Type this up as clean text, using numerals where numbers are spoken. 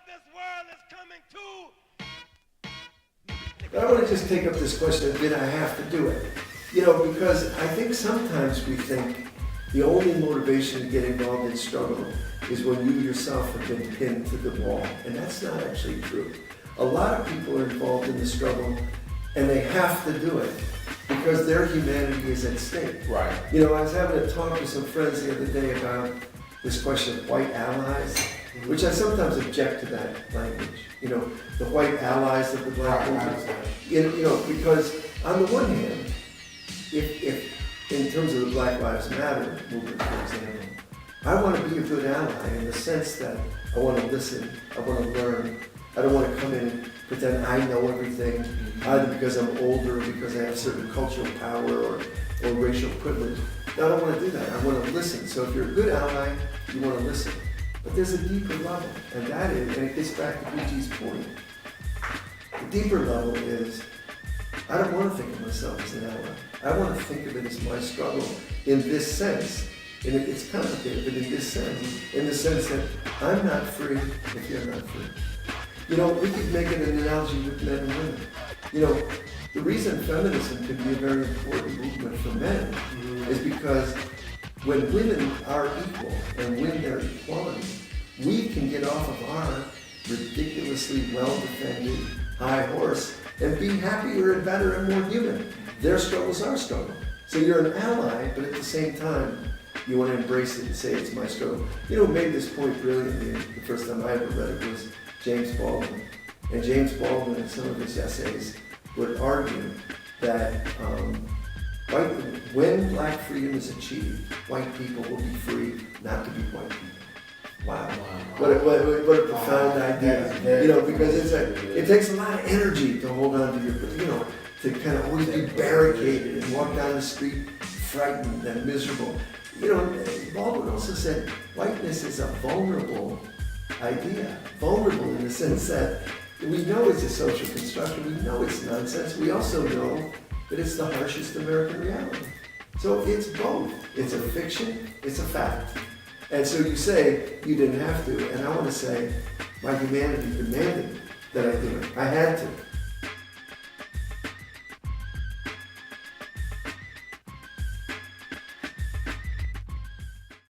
this world is coming to. But I want to just take up this question of did I have to do it? Because I think sometimes we think the only motivation to get involved in struggle is when you yourself have been pinned to the wall. And that's not actually true. A lot of people are involved in the struggle and they have to do it because their humanity is at stake. Right. I was having a talk with some friends the other day about this question of white allies, which I sometimes object to that language. The white allies of the black movement. Because on the one hand, if in terms of the Black Lives Matter movement, for example, I want to be a good ally in the sense that I want to listen, I want to learn. I don't want to come in and pretend I know everything, either because I'm older or because I have certain cultural power or racial privilege. No, I don't want to do that. I want to listen. So if you're a good ally, you want to listen. But there's a deeper level, and that is, and it gets back to BG's point. The deeper level is, I don't want to think of myself as an ally. I want to think of it as my struggle in this sense. And it's complicated, but in this sense, in the sense that I'm not free if you're not free. We could make it an analogy with men and women. The reason feminism can be a very important movement for men is because when women are equal and win their equality, we can get off of our ridiculously well-defended high horse and be happier and better and more human. Their struggle is our struggle. So you're an ally, but at the same time, you want to embrace it and say it's my struggle. Who made this point brilliantly the first time I ever read it was James Baldwin. And James Baldwin, in some of his essays, would argue that when black freedom is achieved, white people will be free not to be white people. Wow. What a profound idea. Because it takes a lot of energy to hold on to your, to kind of always be barricaded and walk down the street frightened and miserable. Baldwin also said whiteness is a vulnerable idea. Vulnerable in the sense that we know it's a social construction, we know it's nonsense, we also know that it's the harshest American reality. So it's both. It's a fiction, it's a fact. And so you say you didn't have to, and I want to say my humanity demanded that I do it. I had to.